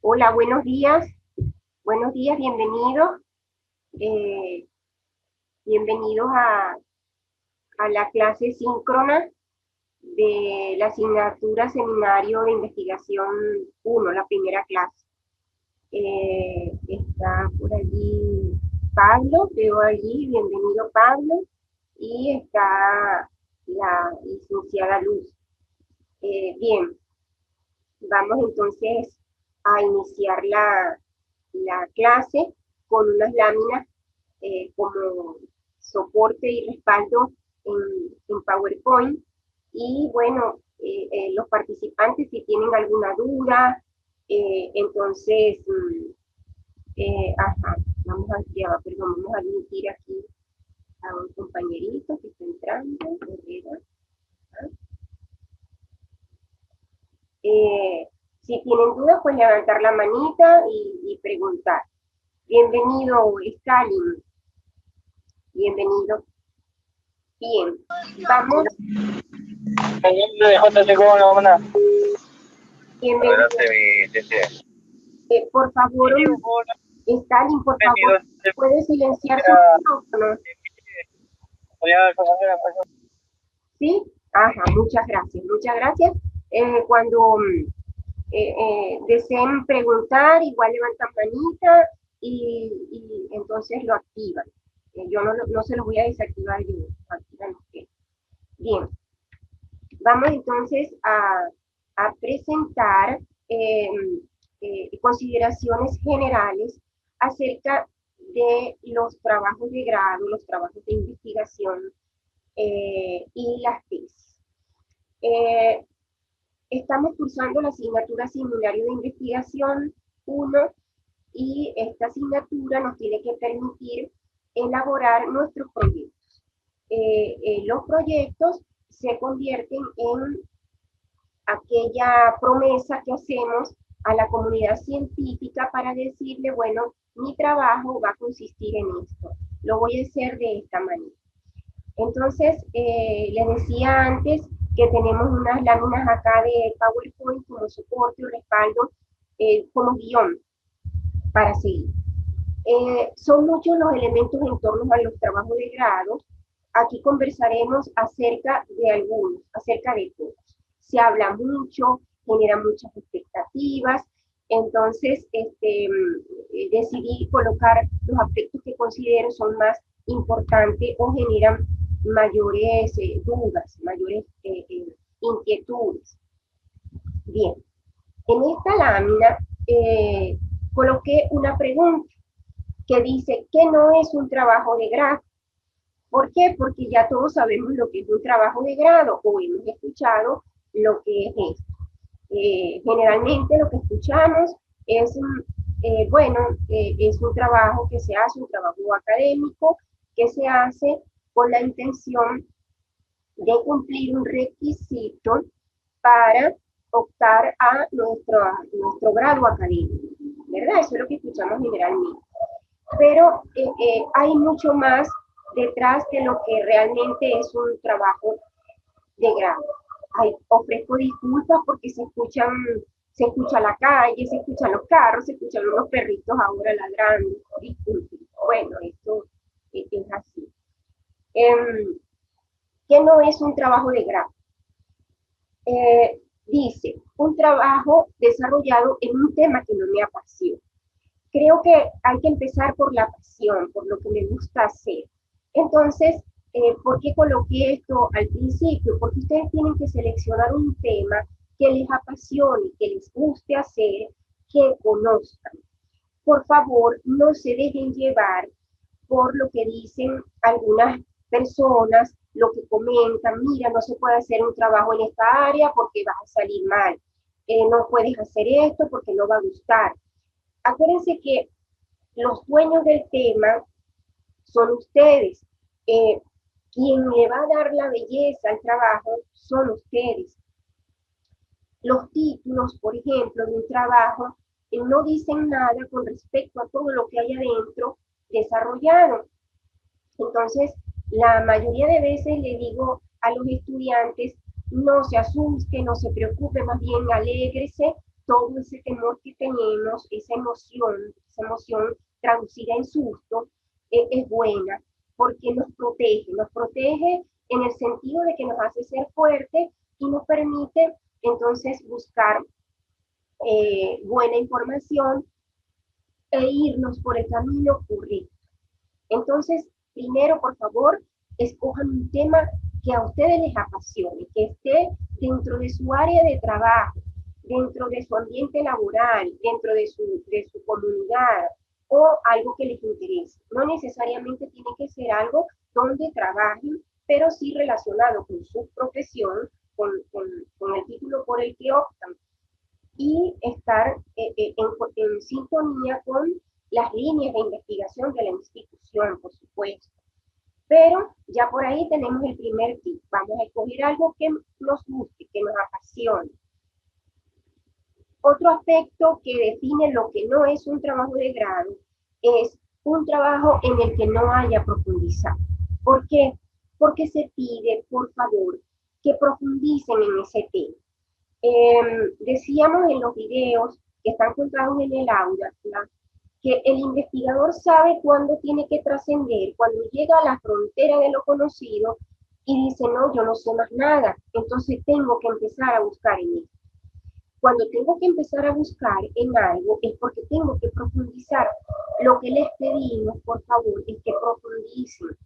Hola, buenos días, bienvenidos, eh, bienvenidos a la clase síncrona de la asignatura Seminario de Investigación 1, la primera clase. Está por allí Pablo, veo allí, bienvenido Pablo, y está la licenciada Luz. Bien, vamos entonces a iniciar la clase con unas láminas como soporte y respaldo en PowerPoint. Y bueno, los participantes si tienen alguna duda, entonces, ajá, vamos a admitir aquí a un compañerito que está entrando, Herrera. Eh, si tienen dudas, pues levantar la manita y preguntar. Bienvenido, Stalin. Bienvenido. Bien, vamos. Bienvenido. Adelante, por favor, Stalin, por favor, ¿puede silenciar su micrófono? ¿Sí? Ajá, muchas gracias, muchas gracias. Cuando deseen preguntar, igual levantan manita y entonces lo activan. Yo no se los voy a desactivar, yo activan ustedes. Bien, vamos entonces a presentar eh, consideraciones generales acerca de los trabajos de grado, los trabajos de investigación y las tesis. Estamos cursando la asignatura Seminario de Investigación 1 y esta asignatura nos tiene que permitir elaborar nuestros proyectos. Los proyectos se convierten en aquella promesa que hacemos a la comunidad científica para decirle, bueno, mi trabajo va a consistir en esto, lo voy a hacer de esta manera. Entonces, les decía antes que tenemos unas láminas acá de PowerPoint como soporte o respaldo, como guión para seguir. Son muchos los elementos en torno a los trabajos de grado. Aquí conversaremos acerca de algunos, acerca de todos. Se habla mucho, genera muchas expectativas, entonces decidí colocar los aspectos que considero son más importantes o generan mayores dudas, mayores inquietudes. Bien, en esta lámina coloqué una pregunta que dice que no es un trabajo de grado. ¿Por qué? Porque ya todos sabemos lo que es un trabajo de grado o hemos escuchado lo que es esto. Generalmente lo que escuchamos es, es un trabajo que se hace, un trabajo académico que se hace con la intención de cumplir un requisito para optar a nuestro grado académico, ¿verdad? Eso es lo que escuchamos generalmente. Pero hay mucho más detrás de lo que realmente es un trabajo de grado. Ofrezco disculpas porque se escucha la calle, se escuchan los carros, se escuchan los perritos ahora ladrando. Disculpen. Bueno, esto es así. ¿Qué no es un trabajo de grado? Dice, un trabajo desarrollado en un tema que no me apasiona. Creo que hay que empezar por la pasión, por lo que me gusta hacer. Entonces, ¿por qué coloqué esto al principio? Porque ustedes tienen que seleccionar un tema que les apasione, que les guste hacer, que conozcan. Por favor, no se dejen llevar por lo que dicen algunas personas, lo que comentan, mira, no se puede hacer un trabajo en esta área porque vas a salir mal, no puedes hacer esto porque no va a gustar. Acuérdense que los dueños del tema son ustedes. Quien le va a dar la belleza al trabajo son ustedes. Los títulos, por ejemplo, de un trabajo no dicen nada con respecto a todo lo que hay adentro desarrollado. Entonces, la mayoría de veces le digo a los estudiantes, no se asuste, no se preocupe, más bien alégrese, todo ese temor que tenemos, esa emoción traducida en susto, es buena porque nos protege en el sentido de que nos hace ser fuertes y nos permite entonces buscar buena información e irnos por el camino correcto. Entonces, primero, por favor, escojan un tema que a ustedes les apasione, que esté dentro de su área de trabajo, dentro de su ambiente laboral, dentro de su comunidad o algo que les interese. No necesariamente tiene que ser algo donde trabajen, pero sí relacionado con su profesión, con el título por el que optan y estar en sintonía con las líneas de investigación de la institución, por supuesto. Pero ya por ahí tenemos el primer tip. Vamos a escoger algo que nos guste, que nos apasione. Otro aspecto que define lo que no es un trabajo de grado es un trabajo en el que no haya profundizado. ¿Por qué? Porque se pide, por favor, que profundicen en ese tema. Decíamos en los videos que están contados en el aula, ¿verdad?, que el investigador sabe cuándo tiene que trascender, cuando llega a la frontera de lo conocido y dice, no, yo no sé más nada, entonces tengo que empezar a buscar en él. Cuando tengo que empezar a buscar en algo es porque tengo que profundizar. Lo que les pedimos, por favor, es que profundicen,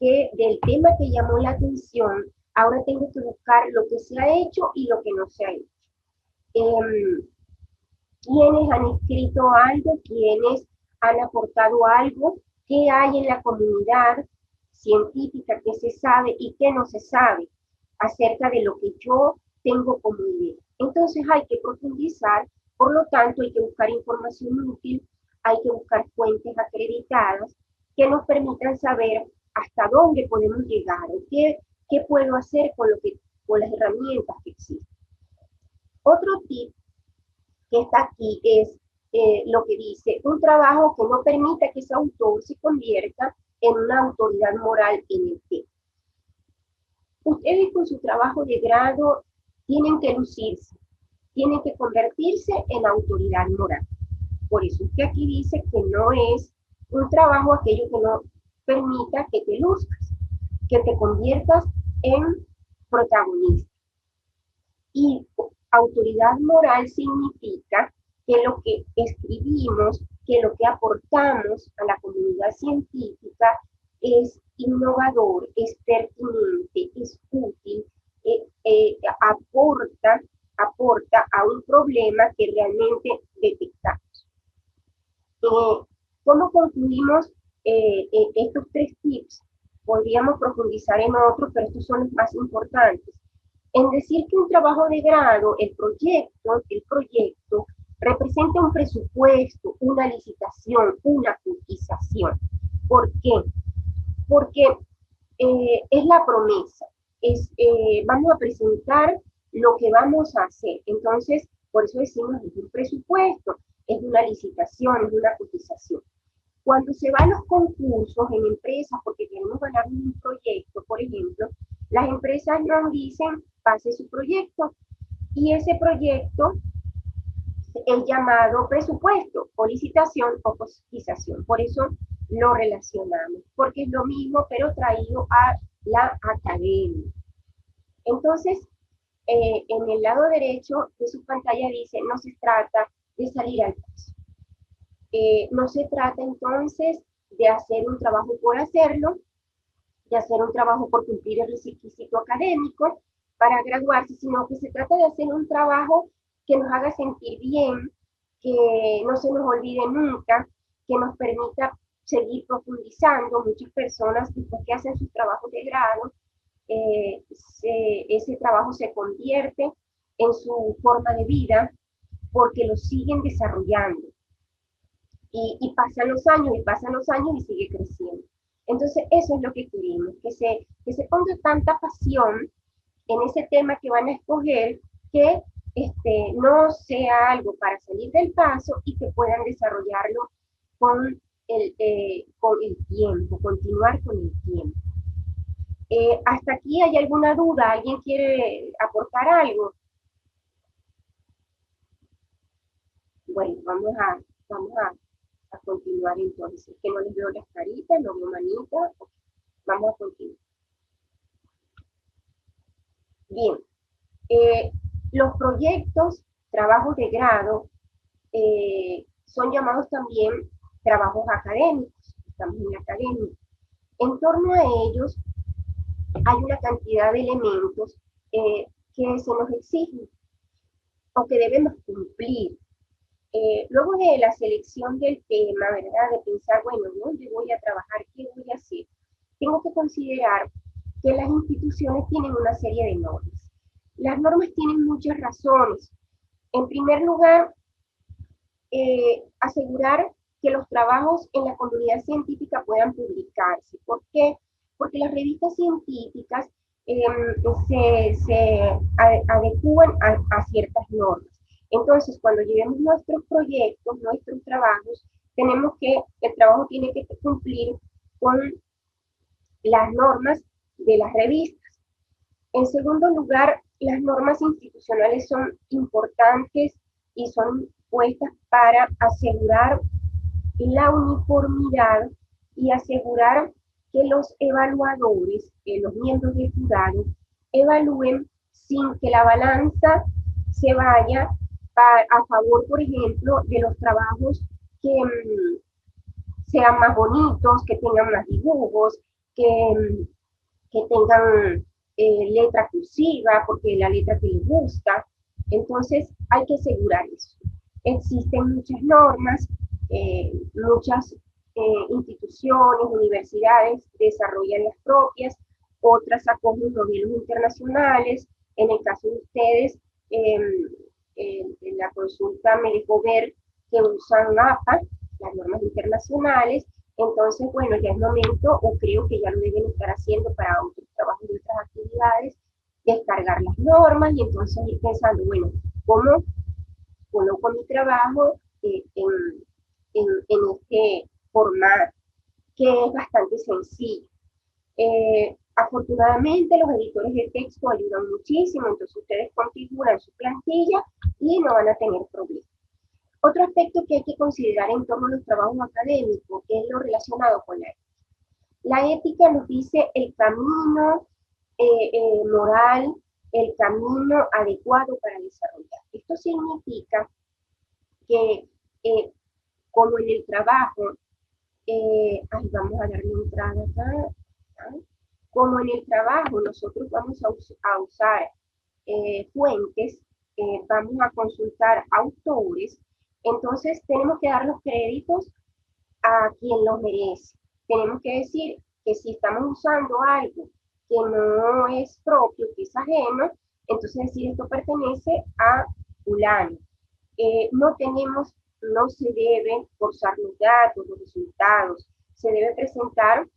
que del tema que llamó la atención, ahora tengo que buscar lo que se ha hecho y lo que no se ha hecho. ¿Quiénes han escrito algo? ¿Quiénes han aportado algo? ¿Qué hay en la comunidad científica que se sabe y qué no se sabe acerca de lo que yo tengo como idea? Entonces hay que profundizar, por lo tanto hay que buscar información útil, hay que buscar fuentes acreditadas que nos permitan saber hasta dónde podemos llegar, qué puedo hacer con las herramientas que existen. Otro tip que está aquí es lo que dice, un trabajo que no permita que ese autor se convierta en una autoridad moral en el tema. Ustedes con su trabajo de grado tienen que lucirse, tienen que convertirse en autoridad moral. Por eso es que aquí dice que no es un trabajo aquello que no permita que te luzcas, que te conviertas en protagonista. Y autoridad moral significa que lo que escribimos, que lo que aportamos a la comunidad científica es innovador, es pertinente, es útil, aporta a un problema que realmente detectamos. ¿Cómo concluimos estos 3 tips? Podríamos profundizar en otros, pero estos son los más importantes. En decir que un trabajo de grado, el proyecto representa un presupuesto, una licitación, una cotización. ¿Por qué? Porque es la promesa, vamos a presentar lo que vamos a hacer. Entonces, por eso decimos es un presupuesto, es una licitación, es una cotización. Cuando se van los concursos en empresas, porque queremos ganar un proyecto, por ejemplo, las empresas nos dicen, pase su proyecto, y ese proyecto es llamado presupuesto, o licitación, o cotización. Por eso lo relacionamos, porque es lo mismo, pero traído a la academia. Entonces, en el lado derecho de su pantalla dice, no se trata de salir al paso. No se trata entonces de hacer un trabajo por hacerlo, de hacer un trabajo por cumplir el requisito académico para graduarse, sino que se trata de hacer un trabajo que nos haga sentir bien, que no se nos olvide nunca, que nos permita seguir profundizando. Muchas personas, después que hacen sus trabajos de grado, ese trabajo se convierte en su forma de vida porque lo siguen desarrollando. Y pasan los años y sigue creciendo. Entonces, eso es lo que queremos, que se ponga tanta pasión en ese tema que van a escoger, que no sea algo para salir del paso y que puedan desarrollarlo con el tiempo, continuar con el tiempo. ¿Hasta aquí hay alguna duda? ¿Alguien quiere aportar algo? Bueno, vamos a continuar entonces, que no les veo las caritas, no veo manitas, vamos a continuar. Bien, los proyectos, trabajos de grado, son llamados también trabajos académicos, estamos en la academia. En torno a ellos hay una cantidad de elementos que se nos exigen o que debemos cumplir. Luego de la selección del tema, ¿verdad? De pensar, bueno, ¿dónde voy a trabajar? ¿Qué voy a hacer? Tengo que considerar que las instituciones tienen una serie de normas. Las normas tienen muchas razones. En primer lugar, asegurar que los trabajos en la comunidad científica puedan publicarse. ¿Por qué? Porque las revistas científicas se adecúan a ciertas normas. Entonces, cuando llevemos nuestros proyectos, nuestros trabajos, el trabajo tiene que cumplir con las normas de las revistas. En segundo lugar, las normas institucionales son importantes y son puestas para asegurar la uniformidad y asegurar que los evaluadores, los miembros del jurado, evalúen sin que la balanza se vaya a favor, por ejemplo, de los trabajos que sean más bonitos, que tengan más dibujos, que tengan letra cursiva, porque la letra que les gusta. Entonces, hay que asegurar eso. Existen muchas normas, muchas instituciones, universidades desarrollan las propias, otras acogen modelos internacionales. En el caso de ustedes, en la consulta me dejó ver que usan APA, las normas internacionales. Entonces, bueno, ya es momento, o creo que ya lo deben estar haciendo para otros trabajos y otras actividades, descargar las normas y entonces ir pensando, bueno, ¿cómo coloco mi trabajo en este formato, que es bastante sencillo? Afortunadamente, los editores de texto ayudan muchísimo, entonces ustedes configuran su plantilla y no van a tener problemas. Otro aspecto que hay que considerar en torno a los trabajos académicos es lo relacionado con la ética. La ética nos dice el camino moral, el camino adecuado para desarrollar. Esto significa que, como en el trabajo, vamos a darle entrada acá, ¿no? Como en el trabajo nosotros vamos a usar fuentes, vamos a consultar autores, entonces tenemos que dar los créditos a quien los merece. Tenemos que decir que si estamos usando algo que no es propio, que es ajeno, entonces decir esto pertenece a fulano. No se debe forzar los datos, los resultados, se debe presentar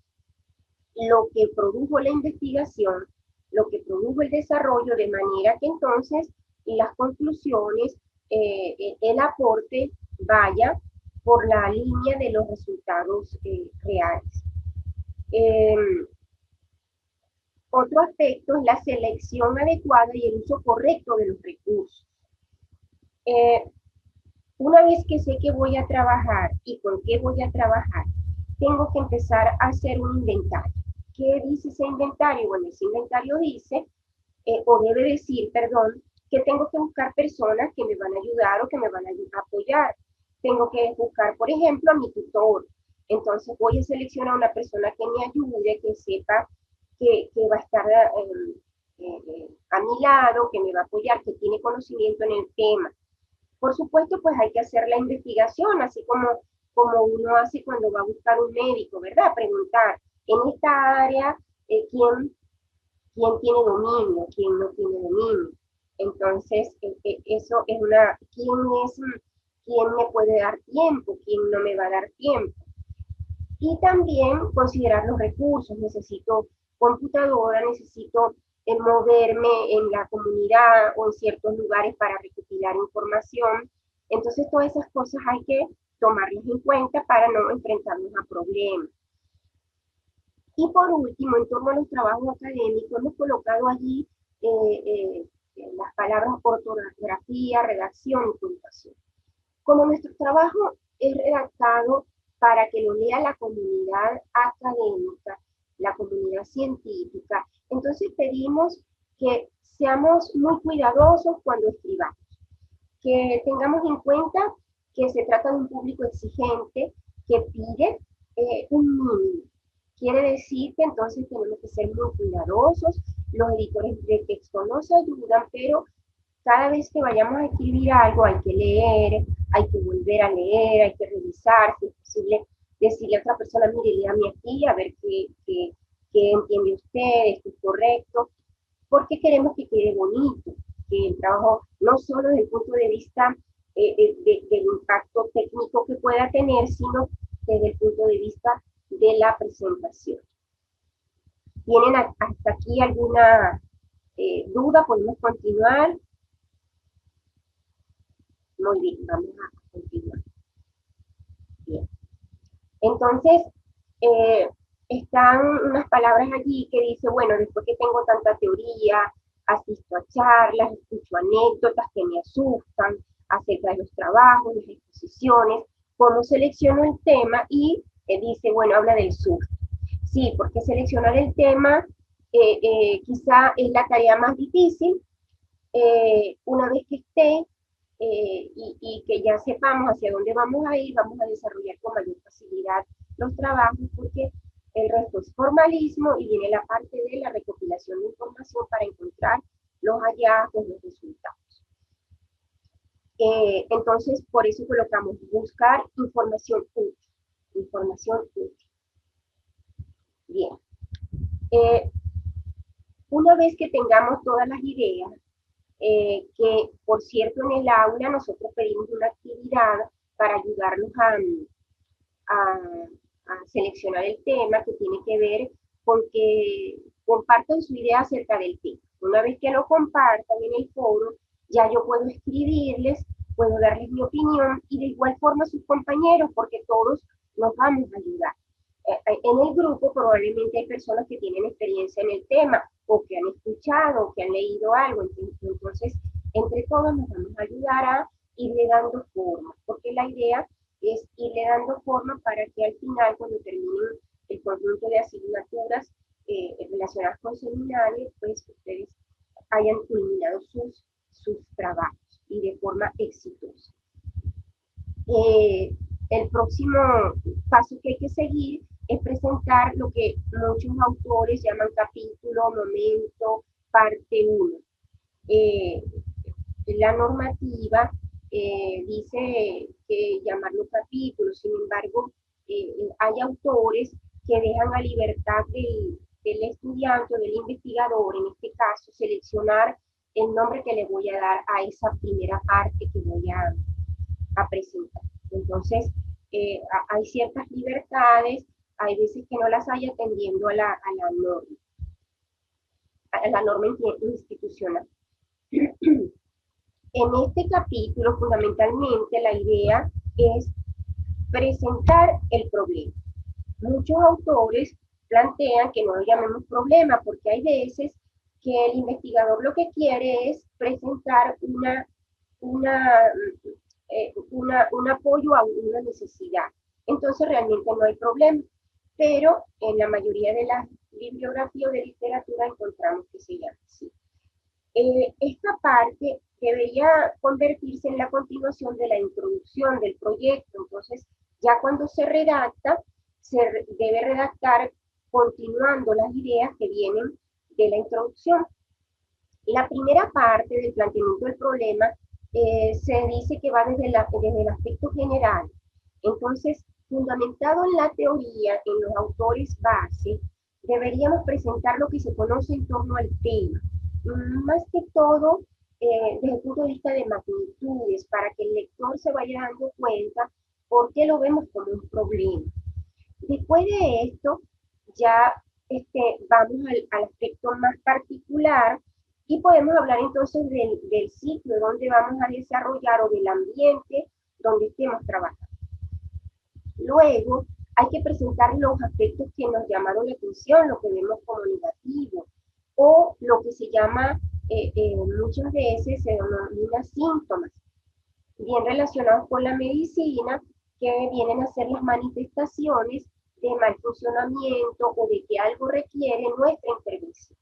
lo que produjo la investigación, lo que produjo el desarrollo, de manera que entonces las conclusiones, el aporte vaya por la línea de los resultados reales. Otro aspecto es la selección adecuada y el uso correcto de los recursos. Una vez que sé que voy a trabajar y con qué voy a trabajar, tengo que empezar a hacer un inventario. ¿Qué dice ese inventario? Bueno, ese inventario dice, o debe decir, perdón, que tengo que buscar personas que me van a ayudar o que me van a apoyar. Tengo que buscar, por ejemplo, a mi tutor. Entonces voy a seleccionar a una persona que me ayude, que sepa que va a estar a mi lado, que me va a apoyar, que tiene conocimiento en el tema. Por supuesto, pues hay que hacer la investigación, así como uno hace cuando va a buscar un médico, ¿verdad? Preguntar, en esta área, ¿quién tiene dominio, quién no tiene dominio? Entonces, eso es quién me puede dar tiempo, quién no me va a dar tiempo. Y también considerar los recursos. Necesito computadora, necesito moverme en la comunidad o en ciertos lugares para recopilar información. Entonces, todas esas cosas hay que tomarlas en cuenta para no enfrentarnos a problemas. Y por último, en torno a los trabajos académicos, hemos colocado allí las palabras ortografía, redacción y puntuación. Como nuestro trabajo es redactado para que lo lea la comunidad académica, la comunidad científica, entonces pedimos que seamos muy cuidadosos cuando escribamos, que tengamos en cuenta que se trata de un público exigente que pide un mínimo. Quiere decir que entonces tenemos que ser muy cuidadosos, los editores de texto nos ayudan, pero cada vez que vayamos a escribir algo hay que leer, hay que volver a leer, hay que revisar, si es posible decirle a otra persona, mire, léame aquí, a ver qué entiende usted, esto es correcto, porque queremos que quede bonito, que el trabajo, no solo desde el punto de vista del impacto técnico que pueda tener, sino desde el punto de vista de la presentación. ¿Tienen hasta aquí alguna duda? ¿Podemos continuar? Muy bien, vamos a continuar. Bien. Entonces, eh, están unas palabras allí que dice, bueno, después que tengo tanta teoría, asisto a charlas, escucho anécdotas que me asustan acerca de los trabajos, las exposiciones, cómo selecciono el tema y dice, bueno, habla del susto. Sí, porque seleccionar el tema quizá es la tarea más difícil. Una vez que esté y que ya sepamos hacia dónde vamos a ir, vamos a desarrollar con mayor facilidad los trabajos porque el resto es formalismo y viene la parte de la recopilación de información para encontrar los hallazgos, los resultados. Entonces, por eso colocamos buscar información útil. Información útil. Bien. Una vez que tengamos todas las ideas, que por cierto en el aula nosotros pedimos una actividad para ayudarlos a seleccionar el tema que tiene que ver con que compartan su idea acerca del tema. Una vez que lo compartan en el foro, ya yo puedo escribirles, puedo darles mi opinión y de igual forma a sus compañeros, porque todos nos vamos a ayudar. En el grupo probablemente hay personas que tienen experiencia en el tema o que han escuchado o que han leído algo, entonces entre todos nos vamos a ayudar a irle dando forma, porque la idea es irle dando forma para que al final, cuando terminen el conjunto de asignaturas relacionadas con seminarios, pues ustedes hayan culminado sus trabajos y de forma exitosa. El próximo paso que hay que seguir es presentar lo que muchos autores llaman capítulo, momento, parte 1. La normativa dice que llamarlo capítulo, sin embargo, hay autores que dejan a libertad del estudiante o del investigador, en este caso, seleccionar el nombre que le voy a dar a esa primera parte que voy a presentar. Entonces, hay ciertas libertades, hay veces que no las hay atendiendo a la norma institucional. En este capítulo, fundamentalmente, la idea es presentar el problema. Muchos autores plantean que no lo llamemos problema, porque hay veces que el investigador lo que quiere es presentar un apoyo a una necesidad. Entonces realmente no hay problema, pero en la mayoría de las bibliografías de literatura encontramos que se llama así. Esta parte debería convertirse en la continuación de la introducción del proyecto. Entonces, ya cuando se redacta, se debe redactar continuando las ideas que vienen de la introducción. La primera parte del planteamiento del problema se dice que va desde el aspecto general. Entonces, fundamentado en la teoría, en los autores base, deberíamos presentar lo que se conoce en torno al tema. Más que todo, desde el punto de vista de magnitudes, para que el lector se vaya dando cuenta por qué lo vemos como un problema. Después de esto, ya vamos al aspecto más particular y podemos hablar entonces del sitio donde vamos a desarrollar o del ambiente donde estemos trabajando. Luego, hay que presentar los aspectos que nos llamaron la atención, lo que vemos como negativo, o lo que se llama, muchas veces se denomina síntomas. bien relacionados con la medicina, que vienen a ser las manifestaciones de mal funcionamiento o de que algo requiere nuestra intervención.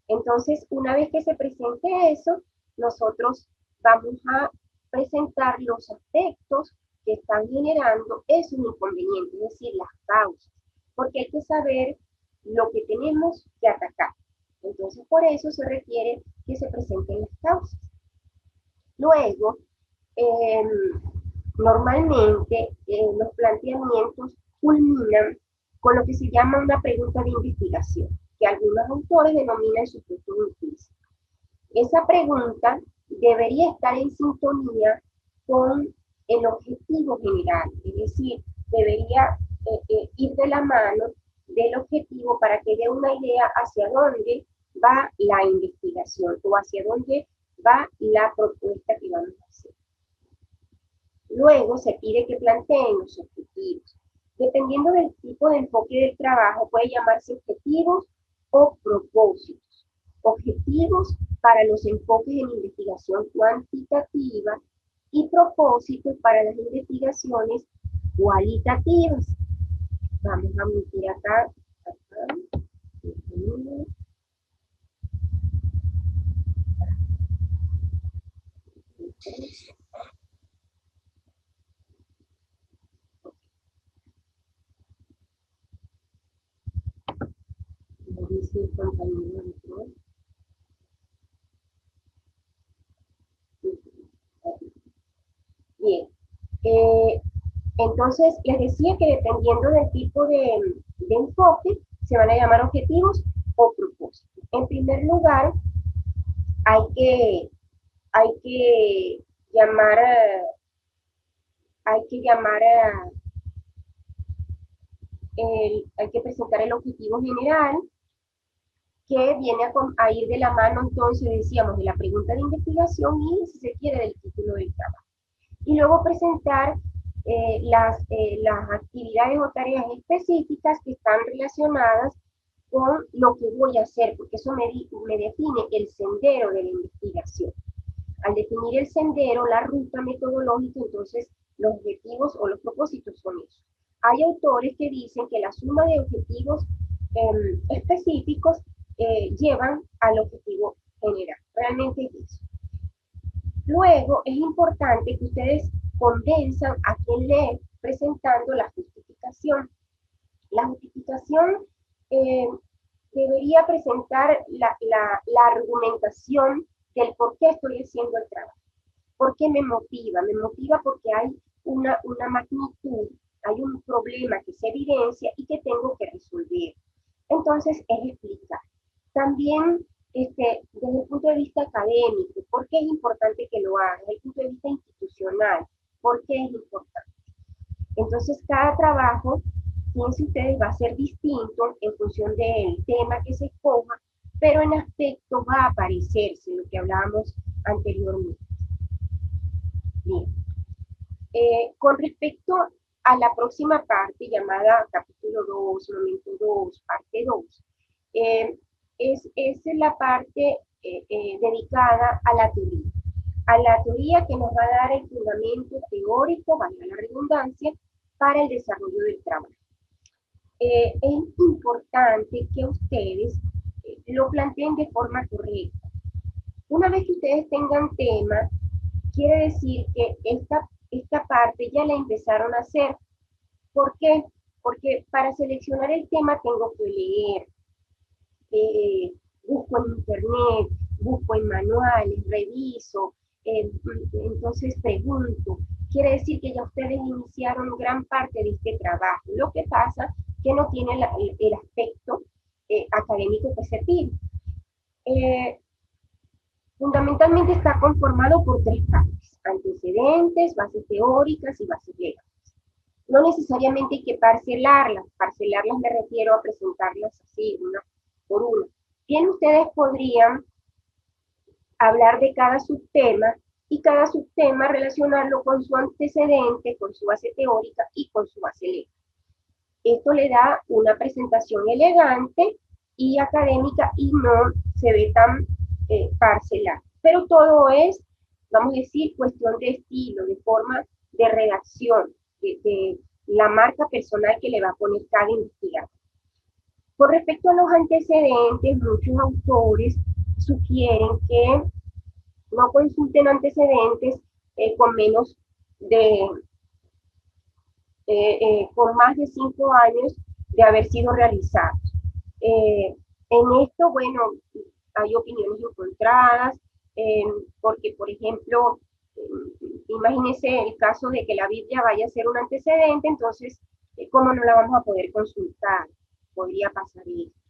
Entonces, una vez que se presente eso, nosotros vamos a presentar los aspectos que están generando esos inconvenientes, es decir, las causas, porque hay que saber lo que tenemos que atacar. Entonces, por eso se requiere que se presenten las causas. Luego, eh, normalmente los planteamientos culminan con lo que se llama una pregunta de investigación, que algunos autores denominan sujeto implícito. Esa pregunta debería estar en sintonía con el objetivo general, es decir, debería ir de la mano del objetivo para que dé una idea hacia dónde va la investigación o hacia dónde va la propuesta que vamos a hacer. Luego se pide que planteen los objetivos. Dependiendo del tipo de enfoque del trabajo, puede llamarse objetivos o propósitos. Objetivos para los enfoques en investigación cuantitativa y propósitos para las investigaciones cualitativas. Vamos a meter acá. Bien, entonces les decía que dependiendo del tipo de enfoque, se van a llamar objetivos o propósitos. En primer lugar, hay que llamar, hay que presentar el objetivo general, que viene a ir de la mano, entonces decíamos, de la pregunta de investigación y, si se quiere, del título del trabajo. Y luego presentar las actividades o tareas específicas que están relacionadas con lo que voy a hacer, porque eso me define el sendero de la investigación. Al definir el sendero, la ruta metodológica, entonces los objetivos o los propósitos son esos. Hay autores que dicen que la suma de objetivos específicos llevan al objetivo general. Realmente es eso. Luego, es importante que ustedes condensan a quien lee presentando la justificación. La justificación debería presentar la argumentación del por qué estoy haciendo el trabajo. ¿Por qué me motiva? Me motiva porque hay una magnitud, hay un problema que se evidencia y que tengo que resolver. Entonces, es explicar. También, desde el punto de vista académico, ¿por qué es importante que lo hagan? Desde el punto de vista institucional, ¿por qué es importante? Entonces, cada trabajo, fíjense ustedes, va a ser distinto en función del tema que se escoja, pero en aspecto va a parecerse lo que hablábamos anteriormente. Bien. Con respecto a la próxima parte, llamada capítulo 2, momento 2, parte 2, es la parte dedicada a la teoría que nos va a dar el fundamento teórico, valga la redundancia, para el desarrollo del trabajo. Es importante que ustedes lo planteen de forma correcta. Una vez que ustedes tengan tema, quiere decir que esta parte ya la empezaron a hacer. ¿Por qué? Porque para seleccionar el tema tengo que leer, busco en internet, busco en manuales, reviso, entonces pregunto. Quiere decir que ya ustedes iniciaron gran parte de este trabajo. Lo que pasa que no tiene el aspecto académico que se pide. Fundamentalmente está conformado por tres partes: antecedentes, bases teóricas y bases legales. No necesariamente hay que parcelarlas me refiero a presentarlas así, una por una. Bien, ustedes podrían hablar de cada subtema y cada subtema relacionarlo con su antecedente, con su base teórica y con su base legal. Esto le da una presentación elegante y académica y no se ve tan parcelar. Pero todo es vamos a decir, cuestión de estilo, de forma de redacción, de la marca personal que le va a poner cada investigador. Con respecto a los antecedentes, muchos autores sugieren que no consulten antecedentes con menos de, con más de 5 años de haber sido realizados. En esto, bueno, hay opiniones encontradas, porque, por ejemplo, imagínense el caso de que la Biblia vaya a ser un antecedente, entonces, ¿cómo no la vamos a poder consultar? Podría pasar esto.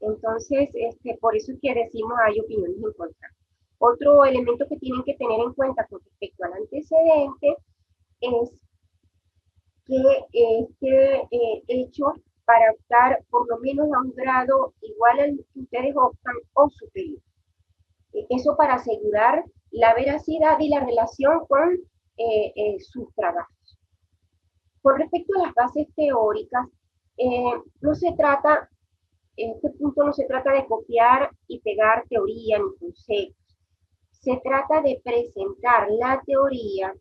Entonces, por eso es que decimos hay opiniones encontradas. Otro elemento que tienen que tener en cuenta con respecto al antecedente es que este hecho para optar por lo menos a un grado igual al que ustedes optan o superior. Eso para asegurar la veracidad y la relación con sus trabajos. Con respecto a las bases teóricas, no se trata, en este punto no se trata de copiar y pegar teoría ni conceptos. Se trata de presentar la teoría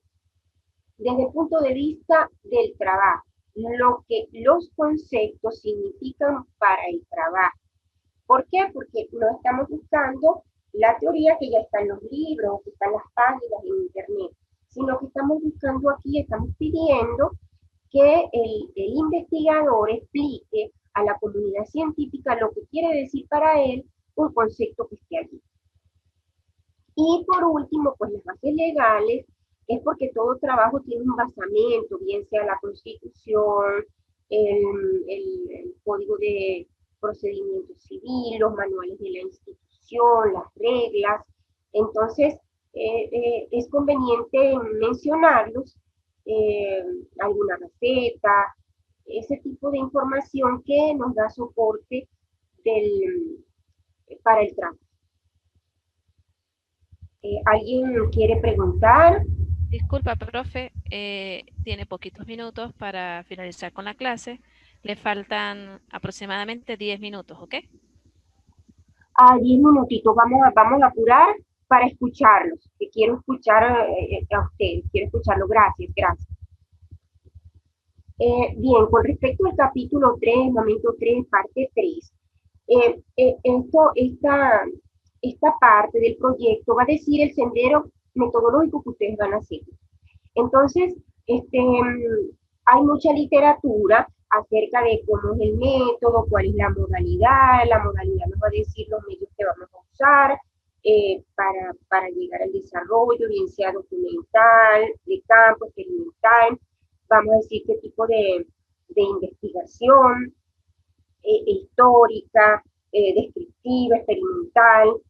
desde el punto de vista del trabajo, lo que los conceptos significan para el trabajo. ¿Por qué? Porque no estamos buscando la teoría que ya está en los libros, que está en las páginas en internet, sino que estamos buscando aquí, estamos pidiendo que el investigador explique a la comunidad científica lo que quiere decir para él un concepto que esté allí. Y por último, pues las bases legales es porque todo trabajo tiene un basamento, bien sea la Constitución, el Código de Procedimiento Civil, los manuales de la institución, las reglas. Entonces, es conveniente mencionarlos, alguna receta, ese tipo de información que nos da soporte para el trabajo. ¿Alguien quiere preguntar? Disculpa, profe, tiene poquitos minutos para finalizar con la clase. Le faltan aproximadamente 10 minutos, ¿ok? A 10 minutitos, vamos a apurar para escucharlos, que quiero escuchar a ustedes, quiero escucharlo, gracias, gracias. Bien, con respecto al capítulo 3, momento 3, parte 3, esta parte del proyecto va a decir el sendero metodológico que ustedes van a seguir. Entonces, hay mucha literatura acerca de cómo es el método, cuál es la modalidad nos va a decir los medios que vamos a usar para llegar al desarrollo, bien sea documental, de campo, experimental, vamos a decir qué tipo de investigación histórica, descriptiva, experimental.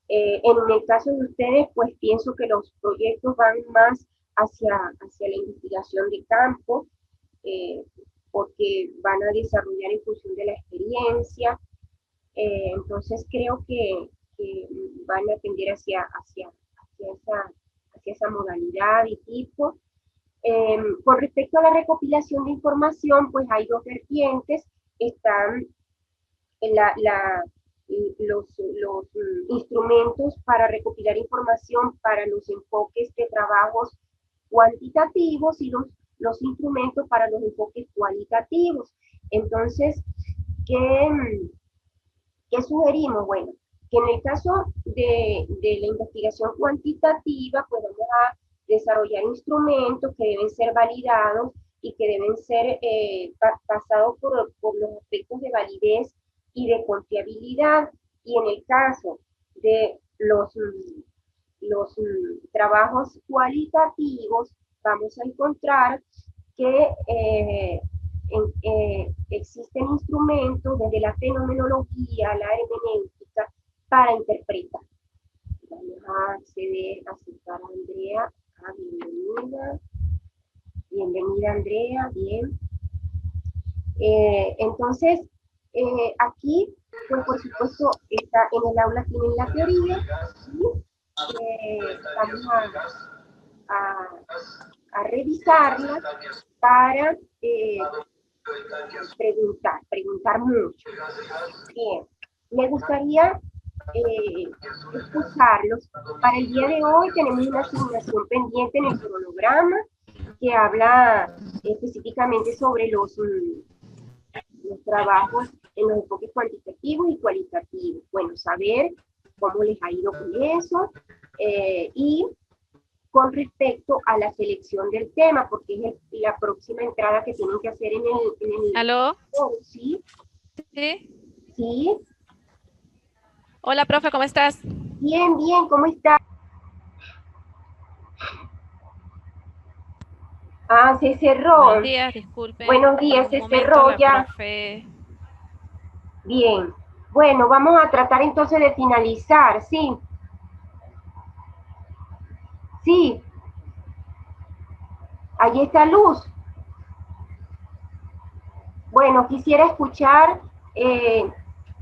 En el caso de ustedes, pues pienso que los proyectos van más hacia la investigación de campo, porque van a desarrollar en función de la experiencia. Entonces creo que van a tender hacia esa modalidad y tipo. Con respecto a la recopilación de información, pues hay dos vertientes. Están los instrumentos para recopilar información para los enfoques de trabajos cuantitativos y los instrumentos para los enfoques cualitativos. Entonces, ¿qué sugerimos? Bueno, que en el caso de la investigación cuantitativa, pues vamos a desarrollar instrumentos que deben ser validados y que deben ser pasados por los aspectos de validez y de confiabilidad. Y en el caso de los trabajos cualitativos, vamos a encontrar que existen instrumentos desde la fenomenología, la hermenéutica, para interpretar. Vamos a acceder, a aceptar a Andrea. Bienvenida. Bienvenida, Andrea. Bien. Entonces, aquí, pues por supuesto, está en el aula tienen la teoría y vamos a revisarla para preguntar mucho. Bien, me gustaría escucharlos. Para el día de hoy tenemos una asignación pendiente en el cronograma que habla específicamente sobre los trabajos en los enfoques cuantitativos y cualitativos. Bueno, saber cómo les ha ido con eso y con respecto a la selección del tema, porque es la próxima entrada que tienen que hacer en el ¿Aló? ¿sí? ¿Sí? ¿Sí? Hola, profe, ¿cómo estás? Bien, bien, ¿cómo está? Ah, se Buenos cerró. días, disculpen. Buenos días, Un se momento, cerró la ya. profe. Bien. Bueno, vamos a tratar entonces de finalizar, ¿sí? Sí. Allí está Luz. Bueno, quisiera escuchar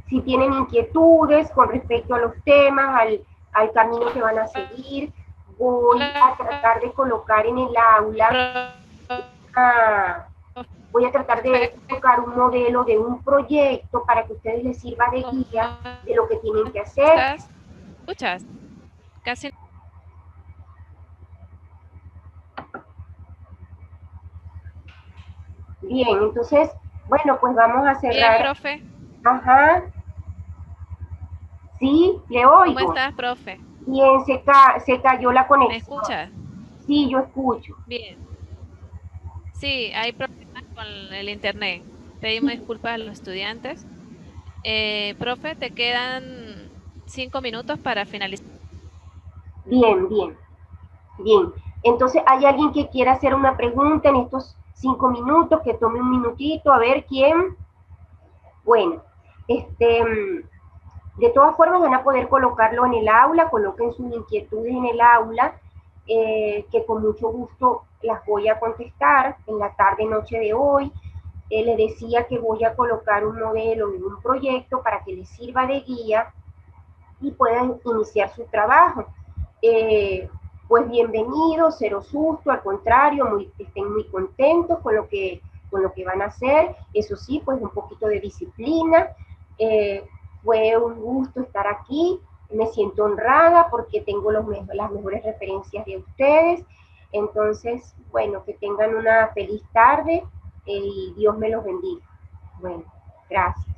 si tienen inquietudes con respecto a los temas, al camino que van a seguir. Voy a tratar de colocar en el aula, ah, voy a tratar de colocar un modelo de un proyecto para que a ustedes les sirva de ¿Cómo guía de lo que tienen que hacer. estás? ¿Escuchas? Casi. Bien, entonces, bueno, pues vamos a Bien, cerrar. profe. Ajá, sí, le ¿Cómo oigo. estás, profe? Bien, se cayó la ¿Me conexión. escuchas? Sí, yo escucho. Bien. Sí, hay problemas con el internet. Pedimos Sí, disculpas a los estudiantes. Profe, te quedan 5 minutos para finalizar. bien, bien, bien. Entonces, ¿hay alguien que quiera hacer una pregunta en estos 5 minutos? Que tome un minutito, a ver quién. Bueno, de todas formas van a poder colocarlo en el aula, coloquen sus inquietudes en el aula, que con mucho gusto las voy a contestar en la tarde, noche de hoy. Les decía que voy a colocar un modelo en un proyecto para que les sirva de guía y puedan iniciar su trabajo. Eh, pues bienvenidos, cero susto, al contrario, estén muy contentos con lo que van a hacer. Eso sí, pues un poquito de disciplina. Fue un gusto estar aquí, me siento honrada porque tengo las mejores referencias de ustedes. Entonces, bueno, que tengan una feliz tarde y Dios me los bendiga. Bueno, gracias.